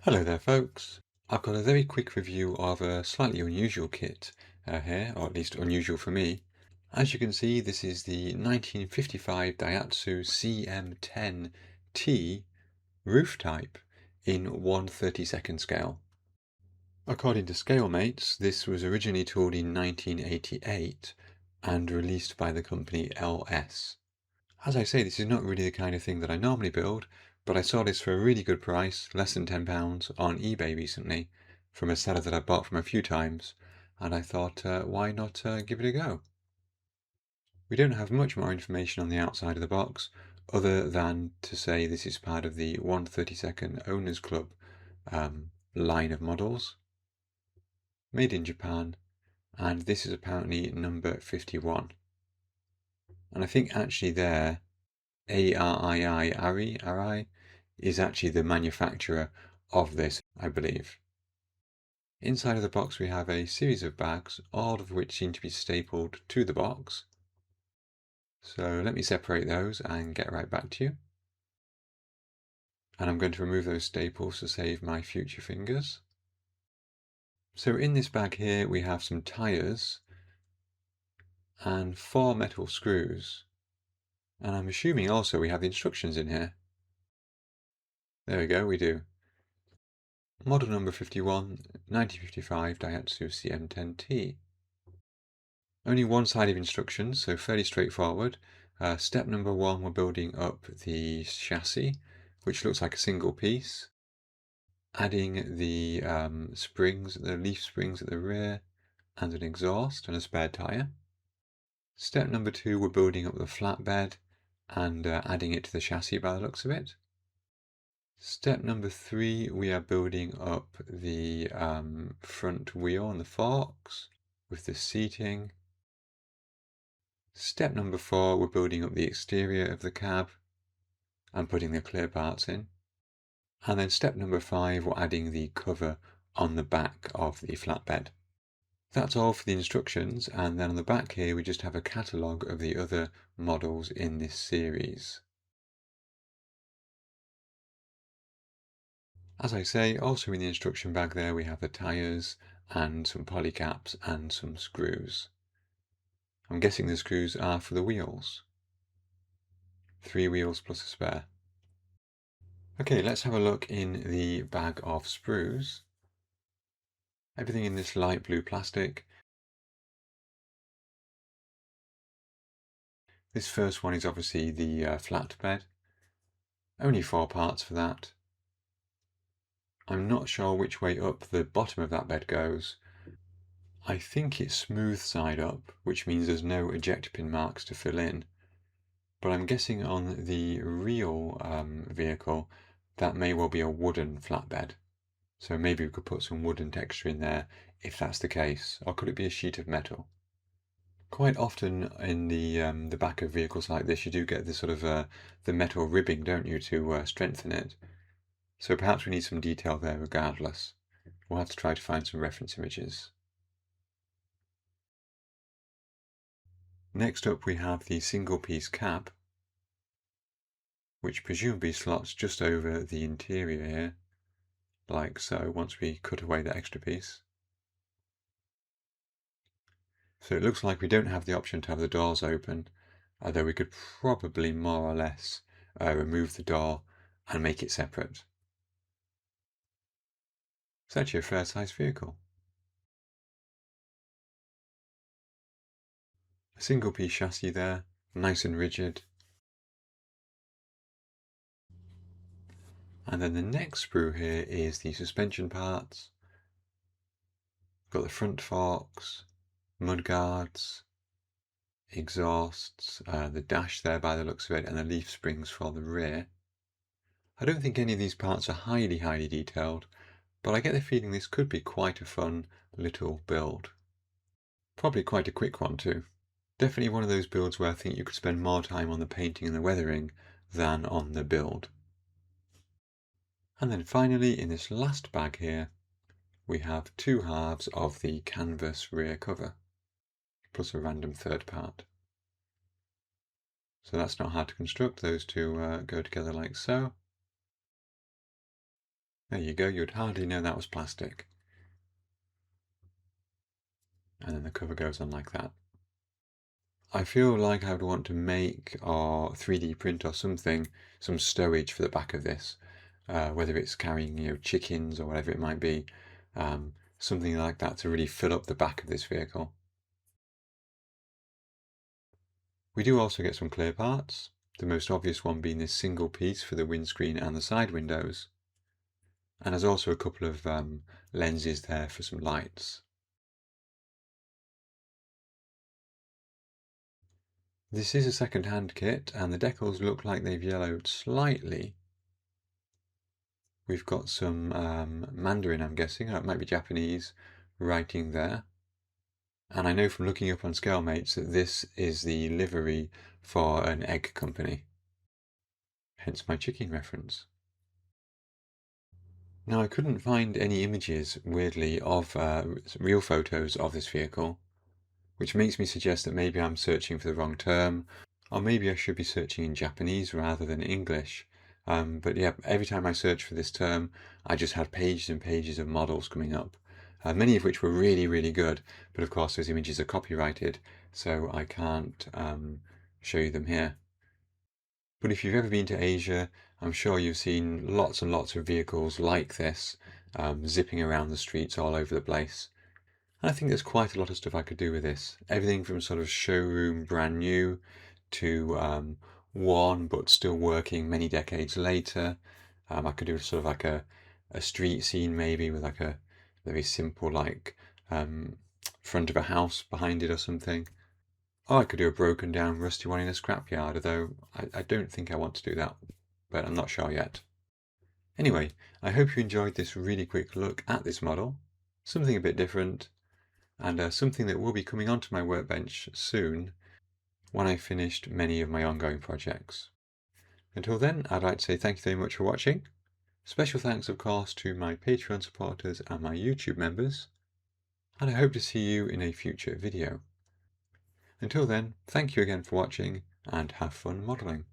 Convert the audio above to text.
Hello there folks. I've got a very quick review of a slightly unusual kit here, or at least unusual for me. As you can see, this is the 1955 Daihatsu CM10T roof type in 1/32nd scale. According to ScaleMates, this was originally tooled in 1988 and released by the company LS. As I say, this is not really the kind of thing that I normally build, but I saw this for a really good price, less than £10, on eBay recently, from a seller that I bought from a few times, and I thought, why not give it a go? We don't have much more information on the outside of the box, other than to say this is part of the 1/32nd Owners Club line of models, made in Japan, and this is apparently number 51. And I think actually there, Arii is actually the manufacturer of this, I believe. Inside of the box we have a series of bags, all of which seem to be stapled to the box. So let me separate those and get right back to you. And I'm going to remove those staples to save my future fingers. So in this bag here we have some tyres and 4 metal screws. And I'm assuming also we have the instructions in here. There we go, we do. Model number 51, 1955 Daihatsu CM10T. Only one side of instructions, so fairly straightforward. Step number 1, we're building up the chassis, which looks like a single piece. Adding the springs, the leaf springs at the rear, and an exhaust and a spare tyre. Step number 2, we're building up the flatbed and adding it to the chassis by the looks of it. Step number 3, we are building up the front wheel and the forks with the seating. Step number 4, we're building up the exterior of the cab and putting the clear parts in. And then step number 5, we're adding the cover on the back of the flatbed. That's all for the instructions, and then on the back here we just have a catalogue of the other models in this series. As I say, also in the instruction bag there we have the tyres and some polycaps and some screws. I'm guessing the screws are for the wheels. 3 wheels plus a spare. Okay, let's have a look in the bag of sprues. Everything in this light blue plastic. This first one is obviously the flat bed. Only 4 parts for that. I'm not sure which way up the bottom of that bed goes. I think it's smooth side up, which means there's no eject pin marks to fill in. But I'm guessing on the real vehicle, that may well be a wooden flatbed. So maybe we could put some wooden texture in there if that's the case. Or could it be a sheet of metal? Quite often in the back of vehicles like this, you do get this sort of the metal ribbing, don't you, to strengthen it. So perhaps we need some detail there regardless. We'll have to try to find some reference images. Next up we have the single piece cab, which presumably slots just over the interior here, like so, once we cut away the extra piece. So it looks like we don't have the option to have the doors open, although we could probably more or less remove the door and make it separate. It's actually a fair sized vehicle. A single piece chassis there, nice and rigid. And then the next sprue here is the suspension parts. Got the front forks, mudguards, exhausts, the dash there by the looks of it, and the leaf springs for the rear. I don't think any of these parts are highly detailed, but I get the feeling this could be quite a fun little build. Probably quite a quick one too. Definitely one of those builds where I think you could spend more time on the painting and the weathering than on the build. And then finally, in this last bag here, we have 2 halves of the canvas rear cover, plus a random third part. So that's not hard to construct. Those two go together like so. There you go, you'd hardly know that was plastic. And then the cover goes on like that. I feel like I would want to make or 3D print or something, some stowage for the back of this, whether it's carrying chickens or whatever it might be, something like that to really fill up the back of this vehicle. We do also get some clear parts, the most obvious one being this single piece for the windscreen and the side windows. And there's also a couple of lenses there for some lights. This is a second-hand kit, and the decals look like they've yellowed slightly. We've got some Mandarin, I'm guessing, or it might be Japanese, writing there. And I know from looking up on ScaleMates that this is the livery for an egg company. Hence my chicken reference. Now I couldn't find any images, weirdly, of real photos of this vehicle, which makes me suggest that maybe I'm searching for the wrong term, or maybe I should be searching in Japanese rather than English. But yeah, every time I searched for this term, I just had pages and pages of models coming up, many of which were really, really good. But of course, those images are copyrighted, so I can't show you them here. But if you've ever been to Asia, I'm sure you've seen lots and lots of vehicles like this, zipping around the streets all over the place. I think there's quite a lot of stuff I could do with this. Everything from sort of showroom brand new to worn but still working many decades later. I could do sort of like a street scene maybe with like a very simple like front of a house behind it or something. Or I could do a broken down rusty one in a scrapyard, although I don't think I want to do that, but I'm not sure yet. Anyway, I hope you enjoyed this really quick look at this model, something a bit different, and something that will be coming onto my workbench soon when I've finished many of my ongoing projects. Until then, I'd like to say thank you very much for watching. Special thanks, of course, to my Patreon supporters and my YouTube members, and I hope to see you in a future video. Until then, thank you again for watching, and have fun modelling.